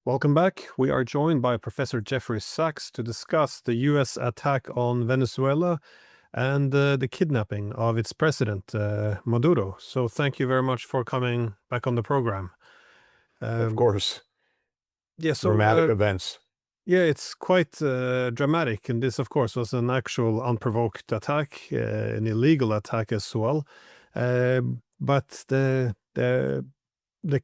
Welcome back. We are joined by Professor Jeffrey Sachs to discuss the U.S. attack on Venezuela and the kidnapping of its president, Maduro. So thank you very much for coming back on the program. Of Um, course, yeah, so dramatic events. yeah, it's quite dramatic, and this, of course, was an actual unprovoked attack, an illegal attack as well. But the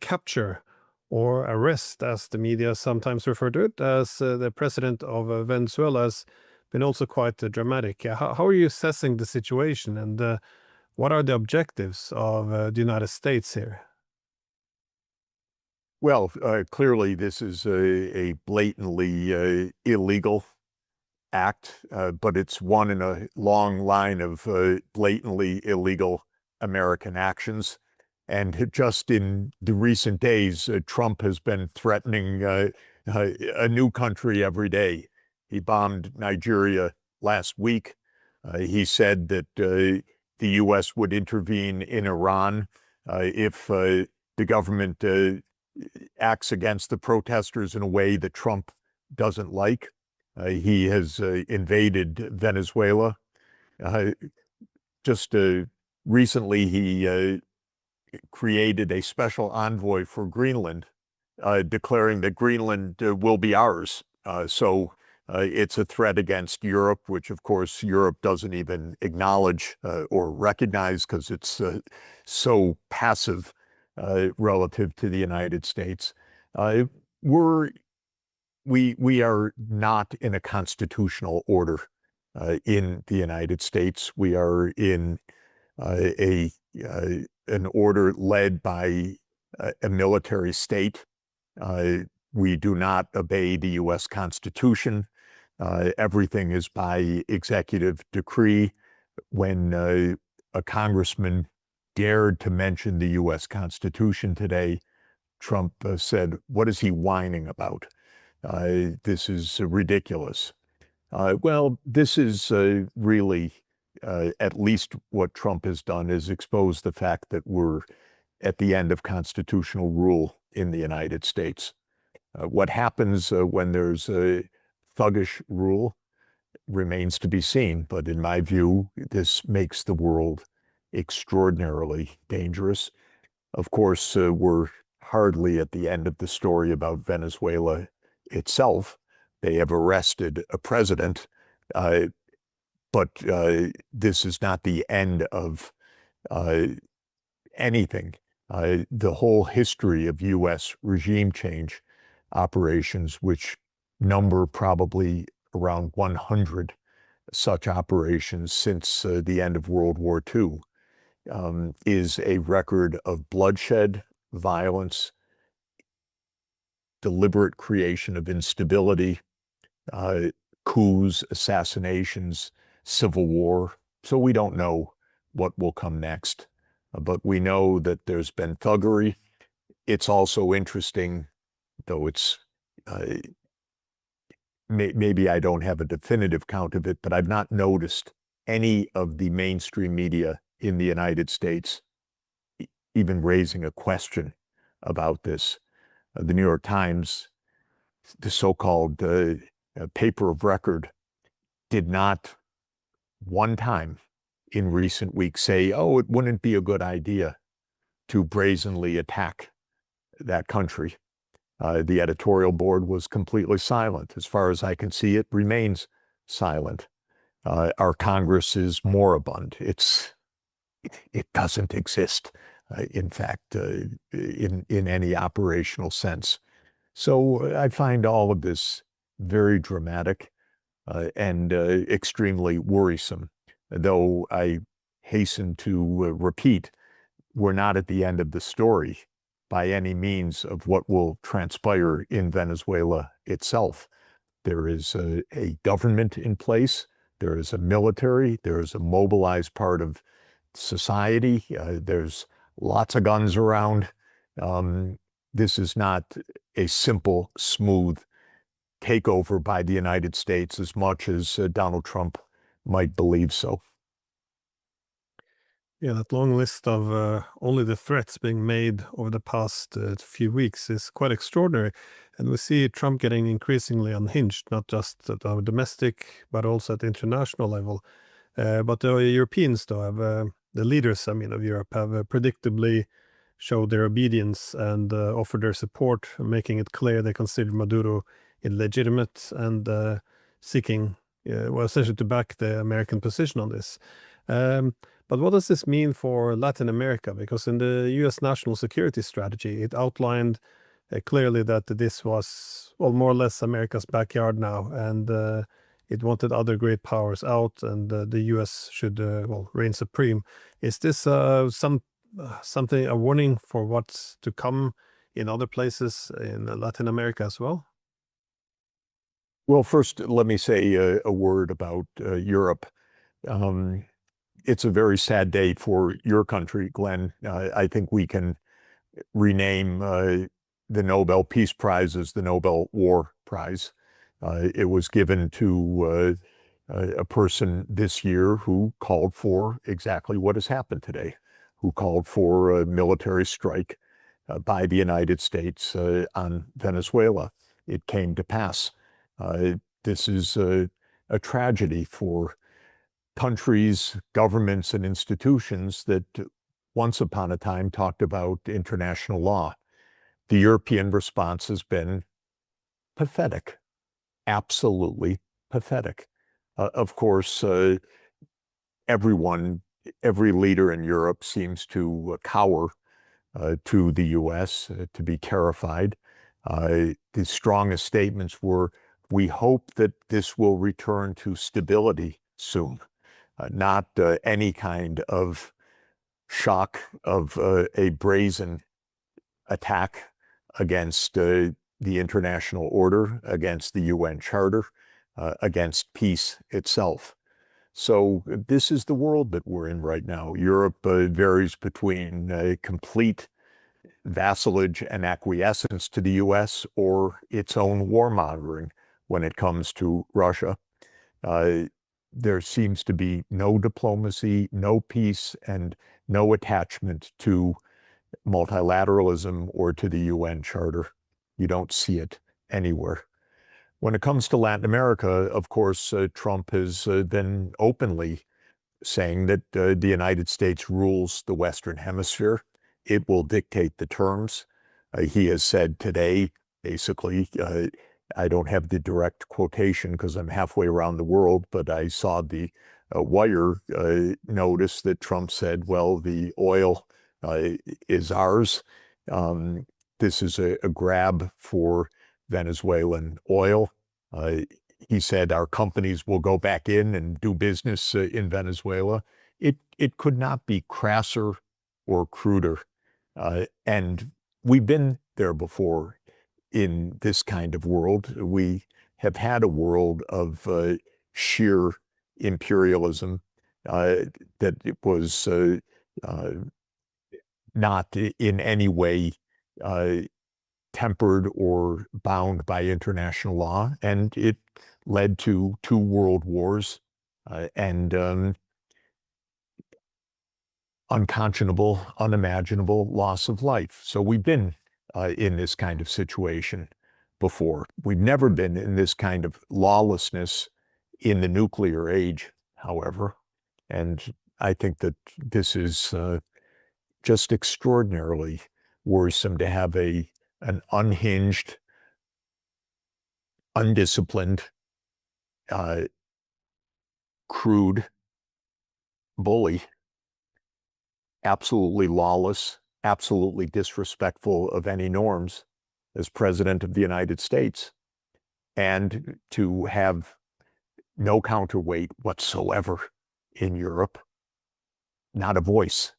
capture or arrest, as the media sometimes refer to it, as the president of Venezuela has been also quite dramatic. How are you assessing the situation, and what are the objectives of the United States here? Well, clearly this is a blatantly illegal act, but it's one in a long line of blatantly illegal American actions. And just in the recent days, Trump has been threatening a new country every day. He bombed Nigeria last week. He said that the U.S. would intervene in Iran if the government acts against the protesters in a way that Trump doesn't like. He has invaded Venezuela. Just recently, he created a special envoy for Greenland, declaring that Greenland will be ours. So it's a threat against Europe, which of course Europe doesn't even acknowledge or recognize because it's so passive relative to the United States. We're we are not in a constitutional order in the United States. We are in an order led by a military state. We do not obey the U.S. Constitution. Everything is by executive decree. When a congressman dared to mention the U.S. Constitution today, Trump said, "What is he whining about? This is ridiculous." Well, this is really at least what Trump has done is expose the fact that we're at the end of constitutional rule in the United States. What happens when there's a thuggish rule remains to be seen. But in my view, this makes the world extraordinarily dangerous. Of course, we're hardly at the end of the story about Venezuela itself. They have arrested a president, but this is not the end of anything. The whole history of U.S. regime change operations, which number probably around 100 such operations since the end of World War II, is a record of bloodshed, violence, deliberate creation of instability, coups, assassinations, civil war. So we don't know what will come next, but we know that there's been thuggery. It's also interesting, though it's maybe I don't have a definitive count of it, but I've not noticed any of the mainstream media in the United States even raising a question about this. The New York Times, the so-called paper of record, did not one time in recent weeks say, "Oh, it wouldn't be a good idea to brazenly attack that country." The editorial board was completely silent. As far as I can see, it remains silent. Our Congress is moribund. It doesn't exist, in fact, in any operational sense. So I find all of this very dramatic and extremely worrisome, though I hasten to repeat, we're not at the end of the story by any means of what will transpire in Venezuela itself. There is a government in place, there is a military, there is a mobilized part of society, there's lots of guns around. This is not a simple, smooth takeover by the United States as much as Donald Trump might believe so. Yeah, that long list of only the threats being made over the past few weeks is quite extraordinary. And we see Trump getting increasingly unhinged, not just at our domestic, but also at the international level. But the Europeans, though, the leaders, I mean, of Europe, have predictably showed their obedience and offered their support, making it clear they consider Maduro illegitimate and seeking, well, essentially to back the American position on this. Um, but what does this mean for Latin America? Because in the U.S. national security strategy, it outlined clearly that this was, well, more or less America's backyard now, and it wanted other great powers out, and the U.S. should, well, reign supreme. Is this something, a warning for what's to come in other places in Latin America as well? Well, first, let me say a word about Europe. Um, it's a very sad day for your country, Glenn. I think we can rename the Nobel Peace Prize as the Nobel War Prize. It was given to a person this year who called for exactly what has happened today, who called for a military strike by the United States on Venezuela. It came to pass. This is a tragedy for countries, governments, and institutions that once upon a time talked about international law. The European response has been pathetic, absolutely pathetic. Of course, every leader in Europe seems to cower to the U.S., to be terrified. The strongest statements were, we hope that this will return to stability soon, not any kind of shock of a brazen attack against the international order, against the UN Charter, against peace itself. So this is the world that we're in right now. Europe varies between complete vassalage and acquiescence to the US or its own war monitoring when it comes to Russia. There seems to be no diplomacy, no peace, and no attachment to multilateralism or to the UN Charter. You don't see it anywhere. When it comes to Latin America, of course, Trump has been openly saying that the United States rules the Western Hemisphere. It will dictate the terms. He has said today, basically, I don't have the direct quotation because I'm halfway around the world, but I saw the wire notice that Trump said, well, the oil is ours. This is a grab for Venezuelan oil. He said our companies will go back in and do business in Venezuela. It could not be crasser or cruder. And we've been there before in this kind of world. We have had a world of sheer imperialism that it was not in any way tempered or bound by international law, and it led to 2 world wars and unconscionable, unimaginable loss of life. So we've been in this kind of situation before. We've never been in this kind of lawlessness in the nuclear age, however, and I think that this is just extraordinarily worrisome to have an unhinged, undisciplined, crude bully, absolutely lawless, absolutely disrespectful of any norms as president of the United States, and to have no counterweight whatsoever in Europe, not a voice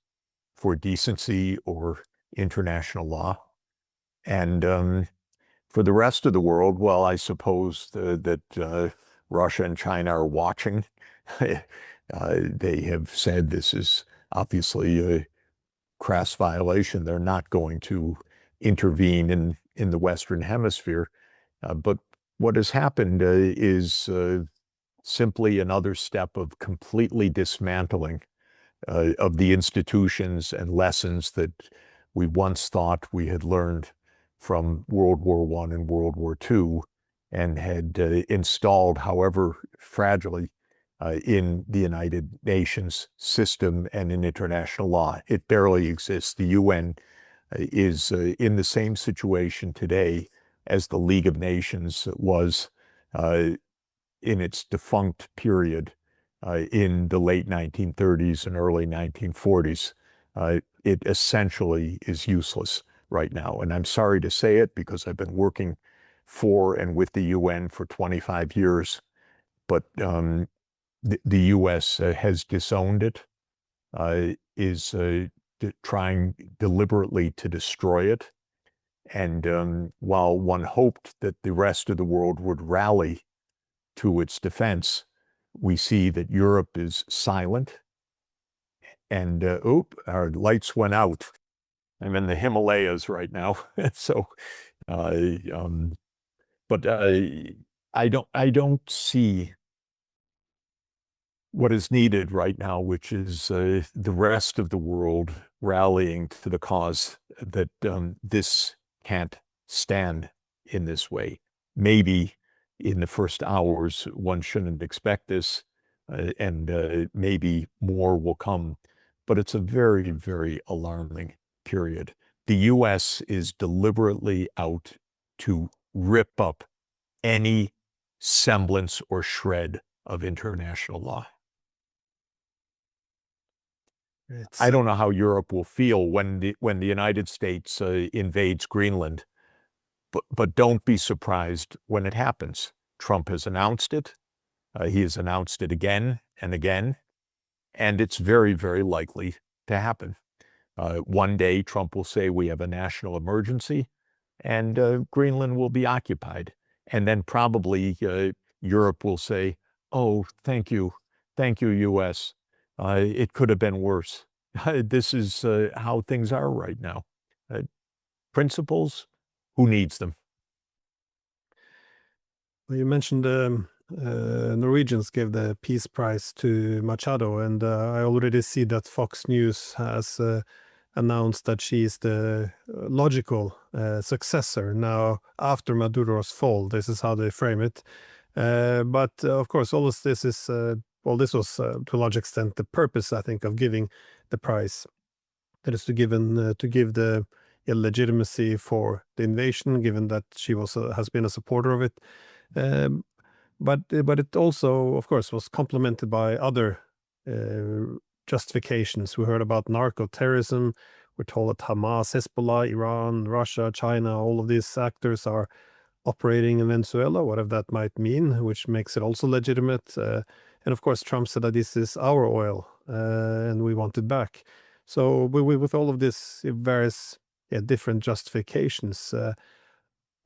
for decency or international law. And for the rest of the world, well, I suppose that Russia and China are watching. They have said this is obviously a crass violation. They're not going to intervene in the Western Hemisphere. But what has happened is simply another step of completely dismantling of the institutions and lessons that we once thought we had learned from World War I and World War II and had installed, however fragilely, in the United Nations system and in international law. It barely exists. The UN is in the same situation today as the League of Nations was in its defunct period in the late 1930s and early 1940s. It essentially is useless right now. And I'm sorry to say it because I've been working for and with the UN for 25 years, but the US has disowned it, is trying deliberately to destroy it. And while one hoped that the rest of the world would rally to its defense, we see that Europe is silent. And our lights went out. I'm in the Himalayas right now, so but I don't see what is needed right now, which is the rest of the world rallying to the cause that this can't stand in this way. Maybe in the first hours, one shouldn't expect this, and maybe more will come. But it's a very, very alarming period. The US is deliberately out to rip up any semblance or shred of international law. I don't know how Europe will feel when the United States invades Greenland, but don't be surprised when it happens. Trump has announced it. He has announced it again and again, and it's very, very likely to happen. One day, Trump will say we have a national emergency, and Greenland will be occupied. And then probably Europe will say, oh, thank you, U.S. It could have been worse. This is how things are right now. Principles, who needs them? Well, you mentioned Norwegians gave the Peace Prize to Machado, and I already see that Fox News has announced that she is the logical successor now after Maduro's fall. This is how they frame it. But of course, all of this is, well, this was to a large extent the purpose, I think, of giving the prize. That is to give the legitimacy for the invasion, given that she has been a supporter of it. But it also, of course, was complemented by other justifications. We heard about narco-terrorism. We're told that Hamas, Hezbollah, Iran, Russia, China, all of these actors are operating in Venezuela, whatever that might mean, which makes it also legitimate. And of course, Trump said that this is our oil and we want it back. So with all of this various different justifications,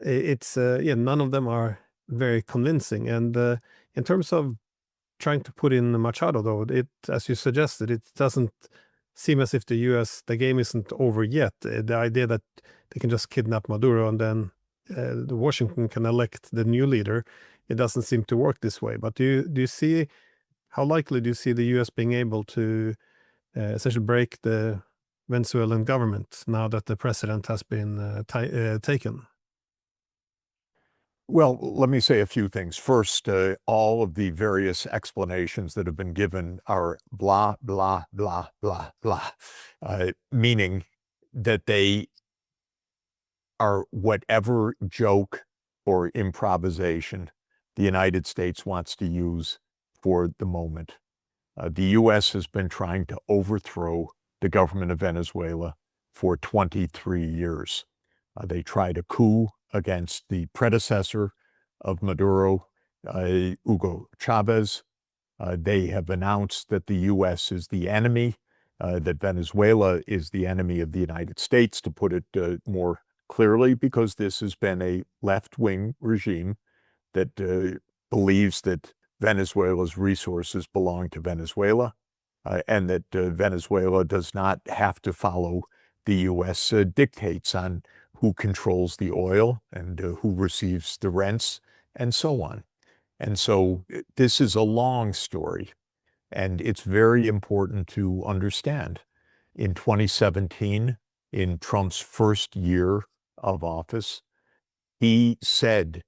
it's none of them are very convincing. And in terms of trying to put in Machado, though, as you suggested, it doesn't seem as if the game isn't over yet. The idea that they can just kidnap Maduro and then Washington can elect the new leader, it doesn't seem to work this way. But do you see, how likely do you see the U.S. being able to essentially break the Venezuelan government now that the president has been taken? Well, let me say a few things. First, all of the various explanations that have been given are blah, blah, blah, blah, blah, meaning that they are whatever joke or improvisation the United States wants to use for the moment. The U.S. has been trying to overthrow the government of Venezuela for 23 years. They tried a coup against the predecessor of Maduro, Hugo Chavez. They have announced that the U.S. is the enemy, that Venezuela is the enemy of the United States, to put it more clearly, because this has been a left-wing regime that believes that Venezuela's resources belong to Venezuela, and that Venezuela does not have to follow the U.S. Dictates on who controls the oil and who receives the rents and so on. And so this is a long story. And it's very important to understand. In 2017, in Trump's first year of office, he said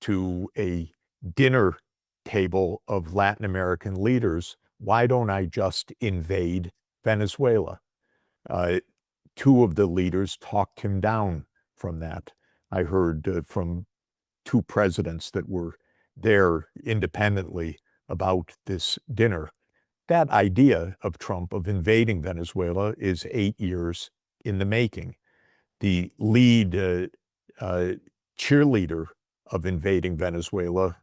to a dinner table of Latin American leaders, why don't I just invade Venezuela? Two of the leaders talked him down from that. I heard from two presidents that were there independently about this dinner. That idea of Trump of invading Venezuela is 8 years in the making. The lead cheerleader of invading Venezuela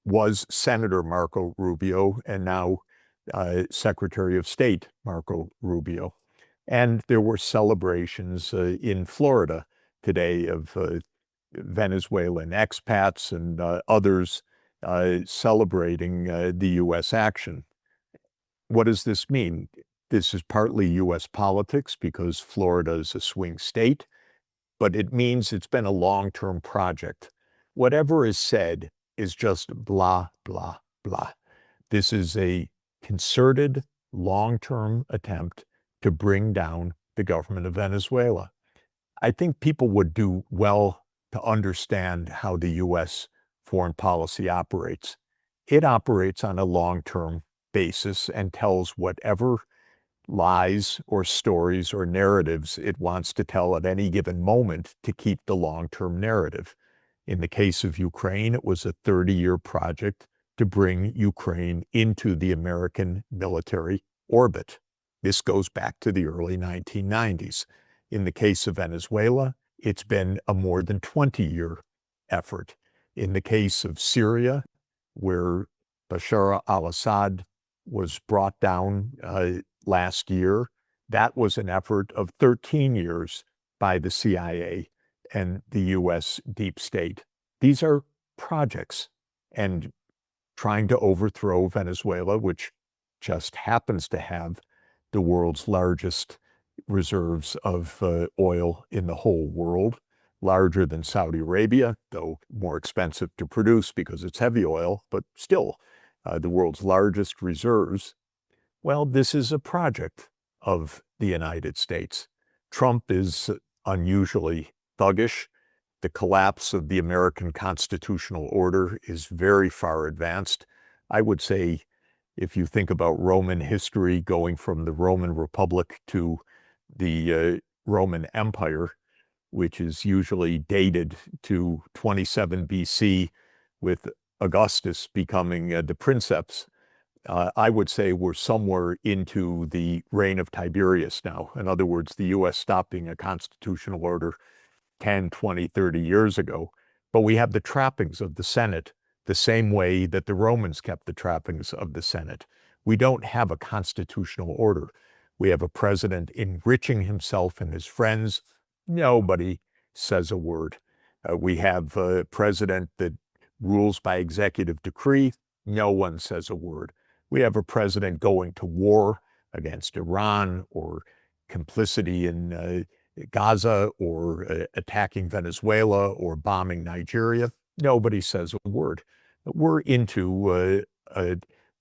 was Senator Marco Rubio and now Secretary of State Marco Rubio. And there were celebrations in Florida today of Venezuelan expats and others celebrating the U.S. action. What does this mean? This is partly U.S. politics because Florida is a swing state, but it means it's been a long-term project. Whatever is said is just blah, blah, blah. This is a concerted, long-term attempt to bring down the government of Venezuela. I think people would do well to understand how the U.S. foreign policy operates. It operates on a long-term basis and tells whatever lies or stories or narratives it wants to tell at any given moment to keep the long-term narrative. In the case of Ukraine, it was a 30-year project to bring Ukraine into the American military orbit. This goes back to the early 1990s. In the case of Venezuela, it's been a more than 20-year effort. In the case of Syria, where Bashar al-Assad was brought down last year, that was an effort of 13 years by the CIA and the U.S. deep state. These are projects, and trying to overthrow Venezuela, which just happens to have the world's largest reserves of oil in the whole world, larger than Saudi Arabia, though more expensive to produce because it's heavy oil, but still the world's largest reserves. Well, this is a project of the United States. Trump is unusually thuggish. The collapse of the American constitutional order is very far advanced. I would say, if you think about Roman history going from the Roman Republic to the Roman Empire, which is usually dated to 27 BC with Augustus becoming the princeps, I would say we're somewhere into the reign of Tiberius now. In other words, the U.S. stopped being a constitutional order 10, 20, 30 years ago, but we have the trappings of the Senate the same way that the Romans kept the trappings of the Senate. We don't have a constitutional order. We have a president enriching himself and his friends. Nobody says a word. We have a president that rules by executive decree. No one says a word. We have a president going to war against Iran or complicity in Gaza or attacking Venezuela or bombing Nigeria. Nobody says a word. We're into a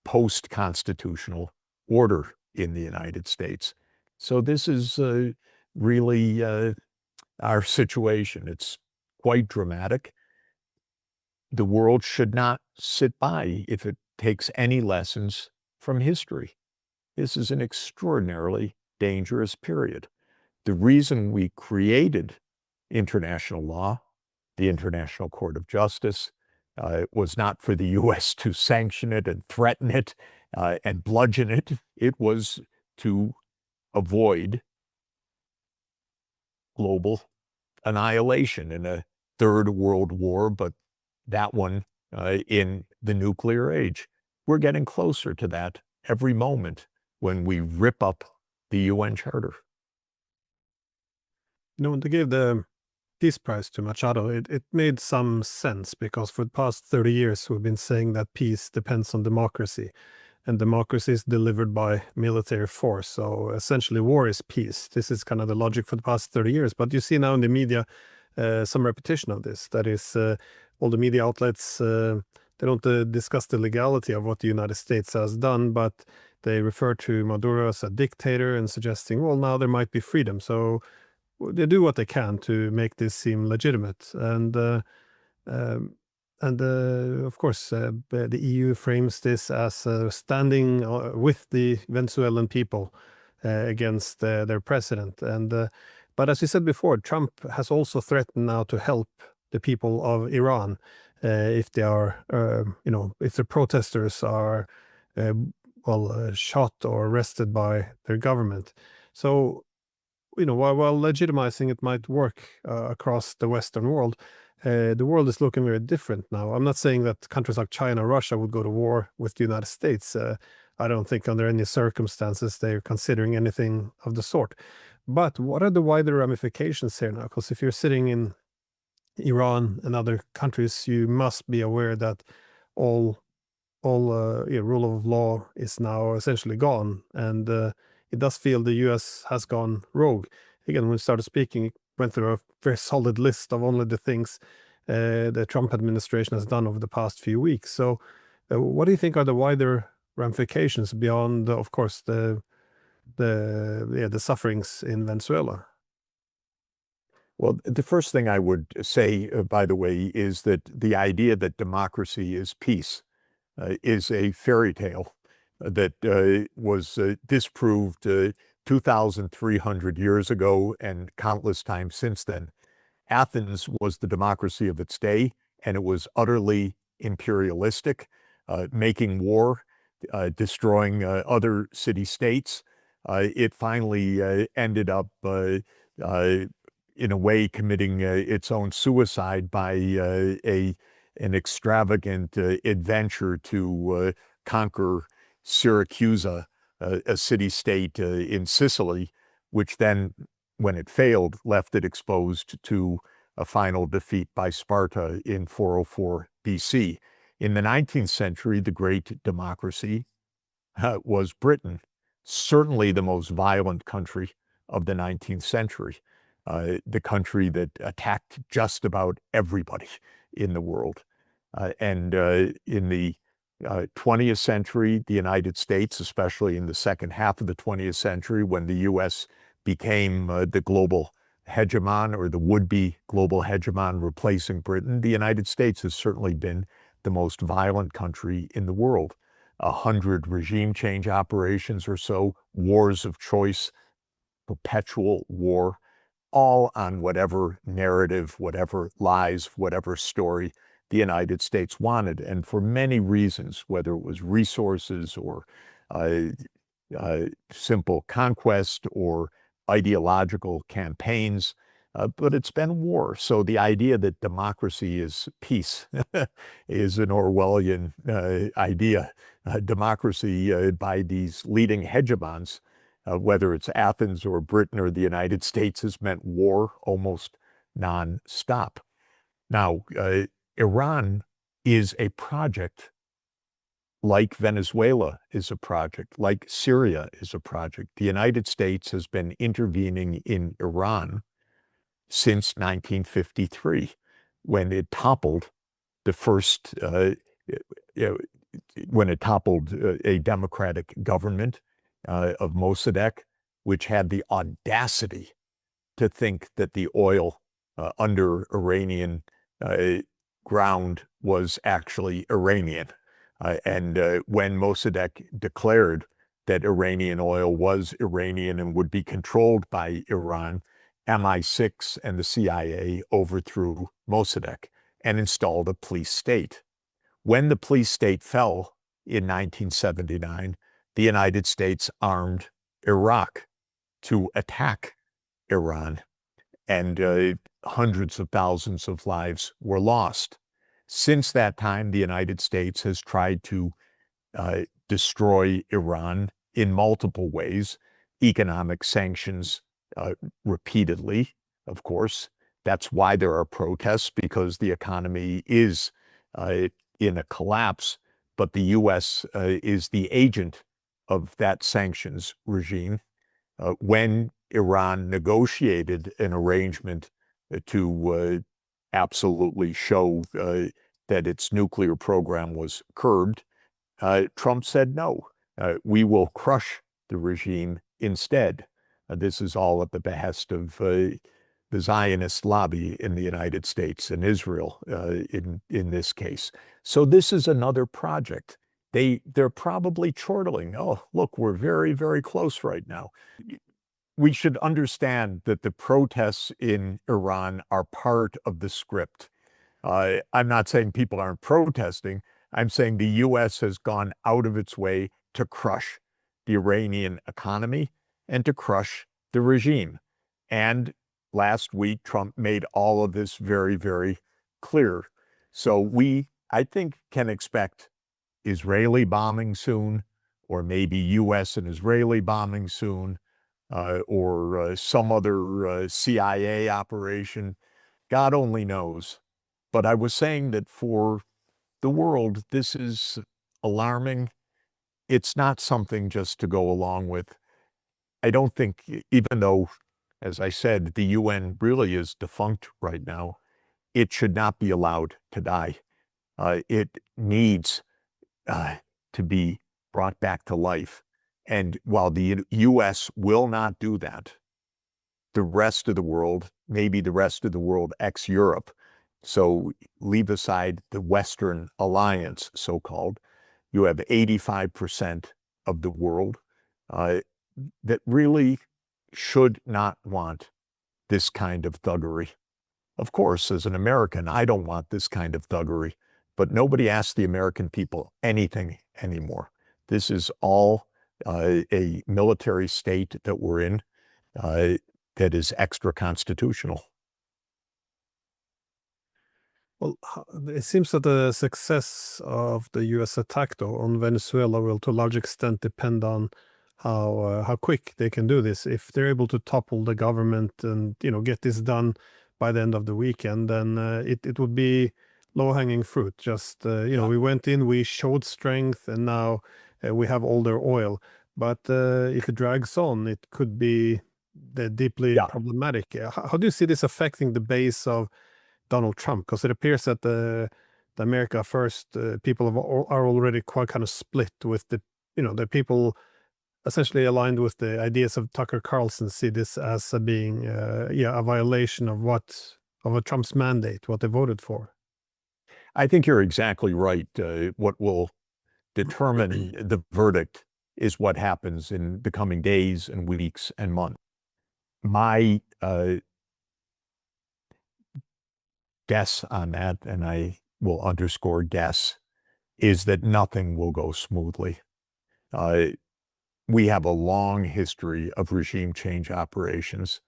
post-constitutional order in the United States. So this is really our situation. It's quite dramatic. The world should not sit by if it takes any lessons from history. This is an extraordinarily dangerous period. The reason we created international law, the International Court of Justice, was not for the U.S. to sanction it and threaten it and bludgeon it. It was to avoid global annihilation in a third world war, but that one in the nuclear age. We're getting closer to that every moment when we rip up the UN Charter. When they gave the Peace Prize to Machado, it made some sense because for the past 30 years we've been saying that peace depends on democracy, and democracy is delivered by military force. So essentially war is peace. This is kind of the logic for the past 30 years. But you see now in the media some repetition of this. That is, all the media outlets, they don't discuss the legality of what the United States has done, but they refer to Maduro as a dictator and suggesting, well, now there might be freedom. So they do what they can to make this seem legitimate. Um, of course, the EU frames this as standing with the Venezuelan people against their president. But as you said before, Trump has also threatened now to help the people of Iran if they are, if the protesters are, shot or arrested by their government. So, while legitimizing it might work across the Western world, the world is looking very different now. I'm not saying that countries like China or Russia would go to war with the United States. I don't think under any circumstances they're considering anything of the sort. But what are the wider ramifications here now? Because if you're sitting in Iran and other countries, you must be aware that all rule of law is now essentially gone, and it does feel the U.S. has gone rogue. Again, when we started speaking, it went through a very solid list of only the things the Trump administration has done over the past few weeks. So, what do you think are the wider ramifications beyond, of course, the sufferings in Venezuela? Well, the first thing I would say, by the way, is that the idea that democracy is peace is a fairy tale that was disproved 2,300 years ago and countless times since then. Athens was the democracy of its day, and it was utterly imperialistic, making war, destroying other city-states. It finally ended up in a way committing its own suicide by an extravagant adventure to conquer Syracusa, a city-state in Sicily, which then, when it failed, left it exposed to a final defeat by Sparta in 404 BC. In the 19th century, the great democracy was Britain, certainly the most violent country of the 19th century. The country that attacked just about everybody in the world. In the 20th century, the United States, especially in the second half of the 20th century, when the U.S. became the global hegemon or the would-be global hegemon replacing Britain, the United States has certainly been the most violent country in the world. 100 regime change operations or so, wars of choice, perpetual war, all on whatever narrative, whatever lies, whatever story the United States wanted. And for many reasons, whether it was resources or simple conquest or ideological campaigns, but it's been war. So the idea that democracy is peace is an Orwellian idea. Democracy by these leading hegemons, whether it's Athens or Britain or the United States, has meant war almost non-stop. Now, Iran is a project like Venezuela is a project, like Syria is a project. The United States has been intervening in Iran since 1953, when it toppled the first, when it toppled a democratic government of Mossadegh, which had the audacity to think that the oil under Iranian ground was actually Iranian. When Mossadegh declared that Iranian oil was Iranian and would be controlled by Iran, MI6 and the CIA overthrew Mossadegh and installed a police state. When the police state fell in 1979, the United States armed Iraq to attack Iran, and hundreds of thousands of lives were lost. Since that time, the United States has tried to destroy Iran in multiple ways, economic sanctions repeatedly, of course. That's why there are protests, because the economy is in a collapse, but the U.S. is the agent of that sanctions regime. When Iran negotiated an arrangement to absolutely show that its nuclear program was curbed, Trump said no. We will crush the regime instead. This is all at the behest of the Zionist lobby in the United States and Israel in this case. So this is another project. They're probably chortling. Oh, look, we're very, very close right now. We should understand that the protests in Iran are part of the script. I'm not saying people aren't protesting. I'm saying the U.S. has gone out of its way to crush the Iranian economy and to crush the regime. And last week, Trump made all of this very, very clear. So we, I think, can expect Israeli bombing soon, or maybe U.S. and Israeli bombing soon, or some other CIA operation. God only knows. But I was saying that for the world, this is alarming. It's not something just to go along with. I don't think, even though, as I said, the UN really is defunct right now, it should not be allowed to die. It needs to be brought back to life. And while the U.S. will not do that, the rest of the world, maybe the rest of the world ex-Europe, so leave aside the Western alliance, so-called, you have 85% of the world that really should not want this kind of thuggery. Of course, as an American, I don't want this kind of thuggery, but nobody asks the American people anything anymore. This is all a military state that we're in that is extra-constitutional. Well, it seems that the success of the U.S. attack, though, on Venezuela will to a large extent depend on how quick they can do this. If they're able to topple the government and get this done by the end of the weekend, then it would be low-hanging fruit. Just we went in, we showed strength, and now we have all their oil. But if it drags on, it could be deeply problematic. How do you see this affecting the base of Donald Trump? Because it appears that the America First people are already quite kind of split with the people essentially aligned with the ideas of Tucker Carlson see this as being a violation of a Trump's mandate, what they voted for. I think you're exactly right. What will determine the verdict is what happens in the coming days and weeks and months. My guess on that, and I will underscore guess, is that nothing will go smoothly. We have a long history of regime change operations.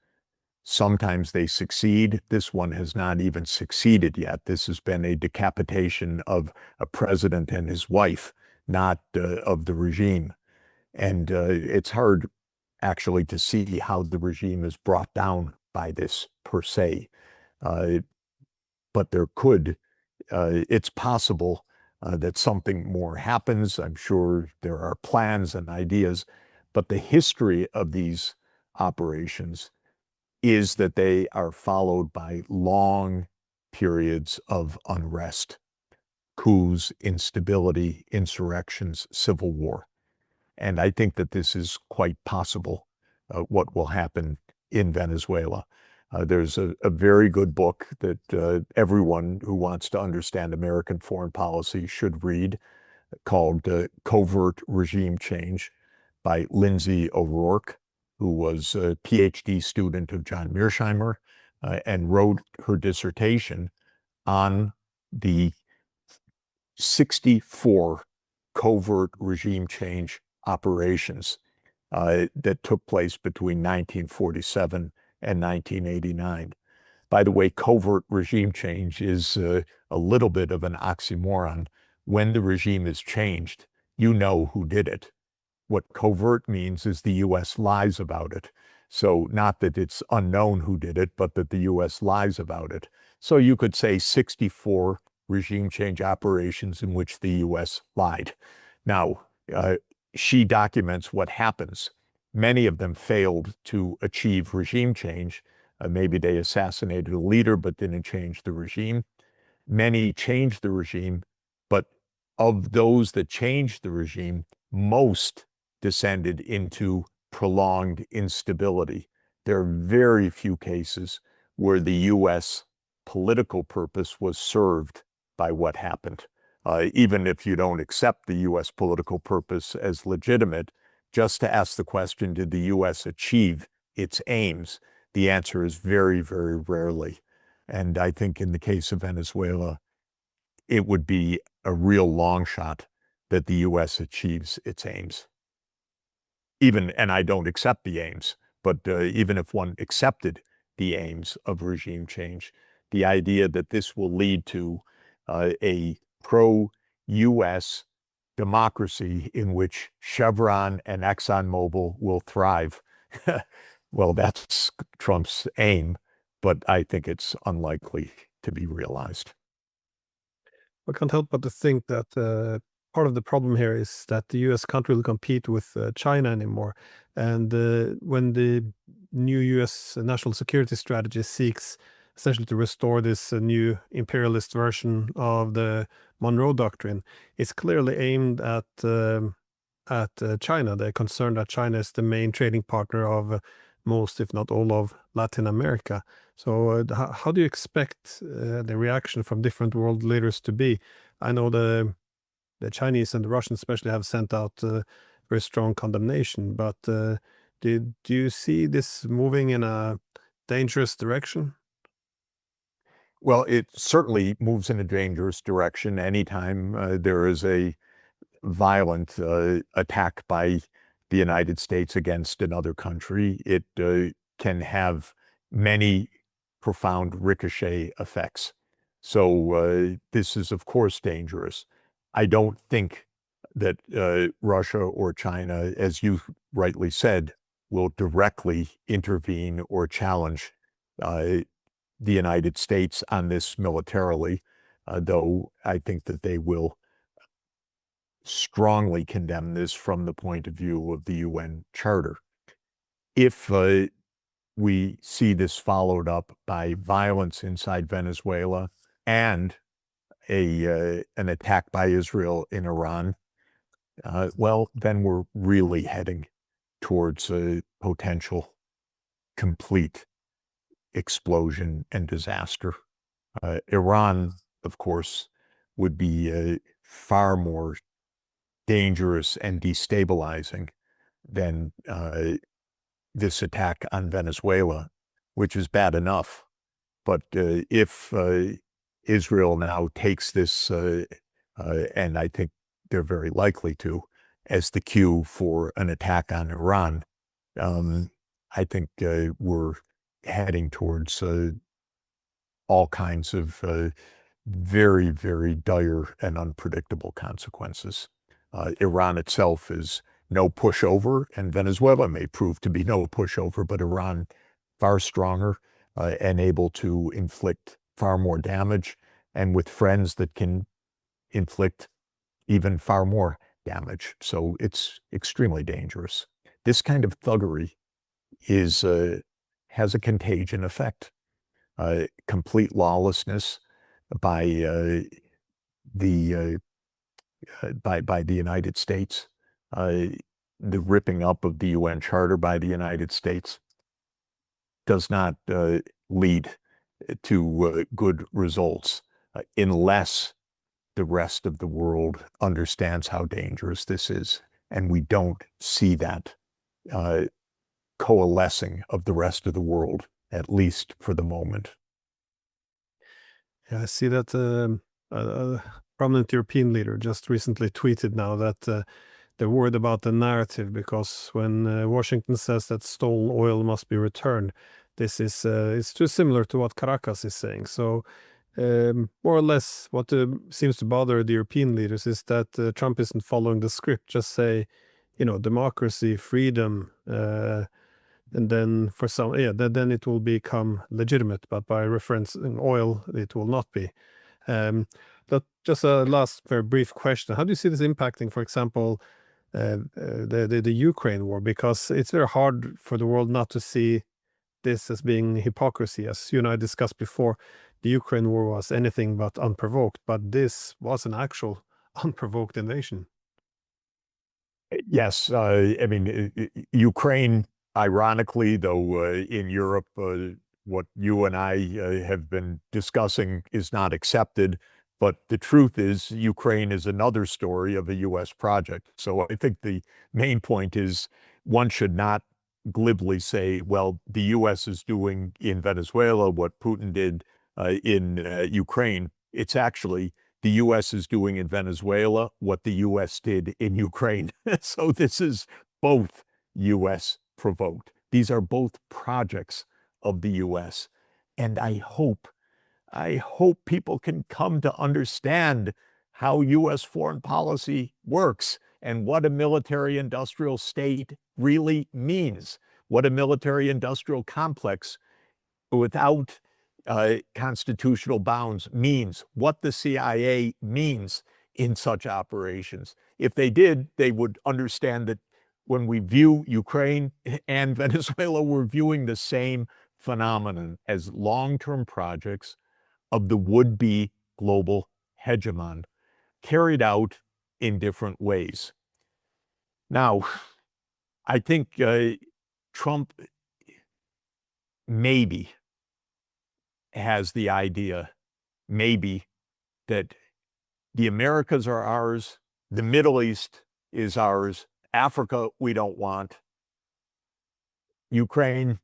Sometimes they succeed. This one has not even succeeded yet. This has been a decapitation of a president and his wife, not of the regime. And it's hard actually to see how the regime is brought down by this per se. But there could, it's possible that something more happens. I'm sure there are plans and ideas, but the history of these operations is that they are followed by long periods of unrest, coups, instability, insurrections, civil war. And I think that this is quite possible, what will happen in Venezuela. There's a very good book that everyone who wants to understand American foreign policy should read called Covert Regime Change by Lindsay O'Rourke, who was a PhD student of John Mearsheimer and wrote her dissertation on the 64 covert regime change operations that took place between 1947 and 1989. By the way, covert regime change is a little bit of an oxymoron. When the regime is changed, you know who did it. What covert means is the U.S. lies about it. So not that it's unknown who did it, but that the U.S. lies about it. So you could say 64 regime change operations in which the U.S. lied. Now, she documents what happens. Many of them failed to achieve regime change. Maybe they assassinated a leader but didn't change the regime. Many changed the regime, but of those that changed the regime, most descended into prolonged instability. There are very few cases where the U.S. political purpose was served by what happened. Even if you don't accept the U.S. political purpose as legitimate, just to ask the question, did the U.S. achieve its aims? The answer is very, very rarely. And I think in the case of Venezuela, it would be a real long shot that the U.S. achieves its aims. And I don't accept the aims, but even if one accepted the aims of regime change, the idea that this will lead to a pro-U.S. democracy in which Chevron and ExxonMobil will thrive, well, that's Trump's aim, but I think it's unlikely to be realized. I can't help but to think that part of the problem here is that the US can't really compete with China anymore. And when the new US national security strategy seeks essentially to restore this new imperialist version of the Monroe Doctrine, it's clearly aimed at China. They're concerned that China is the main trading partner of most, if not all, of Latin America. So how do you expect the reaction from different world leaders to be? I know the Chinese and the Russians especially have sent out very strong condemnation, but do you see this moving in a dangerous direction? Well, it certainly moves in a dangerous direction anytime there is a violent attack by the United States against another country. It can have many profound ricochet effects. So this is, of course, dangerous. I don't think that Russia or China, as you rightly said, will directly intervene or challenge the United States on this militarily, though I think that they will strongly condemn this from the point of view of the UN Charter. If we see this followed up by violence inside Venezuela and an attack by Israel in Iran, well, then we're really heading towards a potential complete explosion and disaster. Iran, of course, would be far more dangerous and destabilizing than this attack on Venezuela, which is bad enough. But if Israel now takes this, and I think they're very likely to, as the cue for an attack on Iran, I think we're heading towards all kinds of very, very dire and unpredictable consequences. Iran itself is no pushover, and Venezuela may prove to be no pushover, but Iran far stronger and able to inflict far more damage, and with friends that can inflict even far more damage. So it's extremely dangerous. This kind of thuggery has a contagion effect. Complete lawlessness by the United States, the ripping up of the UN Charter by the United States does not lead to good results unless the rest of the world understands how dangerous this is. And we don't see that coalescing of the rest of the world, at least for the moment. Yeah, I see that a prominent European leader just recently tweeted now that they're worried about the narrative because when Washington says that stolen oil must be returned, this is it's too similar to what Caracas is saying. So more or less, what seems to bother the European leaders is that Trump isn't following the script. Just say, democracy, freedom, and then for some, then it will become legitimate. But by referencing oil, it will not be. But just a last very brief question: how do you see this impacting, for example, the Ukraine war? Because it's very hard for the world not to see this as being hypocrisy, as you and I discussed before. the Ukraine war was anything but unprovoked, but this was an actual unprovoked invasion. Yes, I mean, Ukraine, ironically, though, in Europe, what you and I have been discussing is not accepted. But the truth is, Ukraine is another story of a U.S. project. So I think the main point is one should not glibly say, well, the U.S. is doing in Venezuela what Putin did in Ukraine. It's actually the U.S. is doing in Venezuela what the U.S. did in Ukraine. So this is both U.S. provoked. These are both projects of the U.S. And I hope people can come to understand how U.S. foreign policy works and what a military-industrial state really means, what a military-industrial complex without constitutional bounds means, what the CIA means in such operations. If they did, they would understand that when we view Ukraine and Venezuela, we're viewing the same phenomenon as long-term projects of the would-be global hegemon, carried out in different ways. Now, I think Trump maybe has the idea, maybe, that the Americas are ours, the Middle East is ours, Africa we don't want, Ukraine,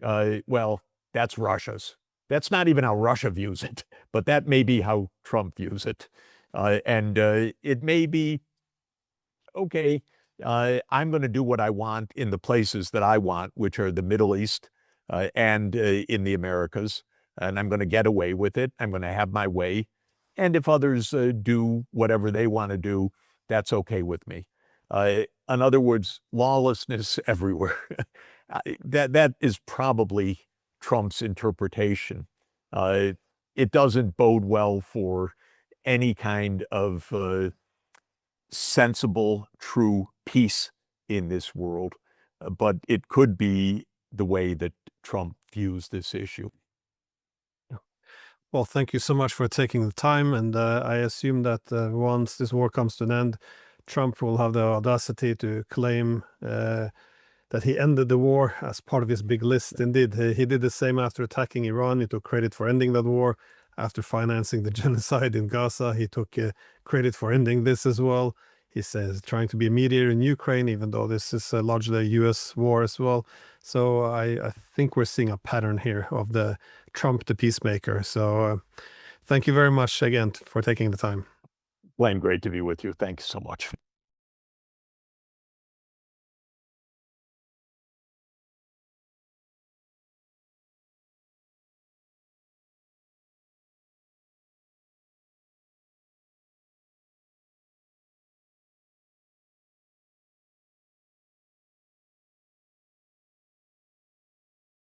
well, that's Russia's. That's not even how Russia views it, but that may be how Trump views it. And it may be, okay, I'm going to do what I want in the places that I want, which are the Middle East and in the Americas, and I'm going to get away with it. I'm going to have my way. And if others do whatever they want to do, that's okay with me. In other words, lawlessness everywhere. That is probably Trump's interpretation. It doesn't bode well for any kind of sensible, true peace in this world, but it could be the way that Trump views this issue. Well, thank you so much for taking the time, and I assume that once this war comes to an end, Trump will have the audacity to claim that he ended the war as part of his big list. Indeed, he did the same after attacking Iran. He took credit for ending that war. After financing the genocide in Gaza, he took credit for ending this as well. He says trying to be a mediator in Ukraine, even though this is largely a U.S. war as well. So I think we're seeing a pattern here of the Trump the peacemaker. So thank you very much again for taking the time. Glenn, great to be with you. Thanks so much.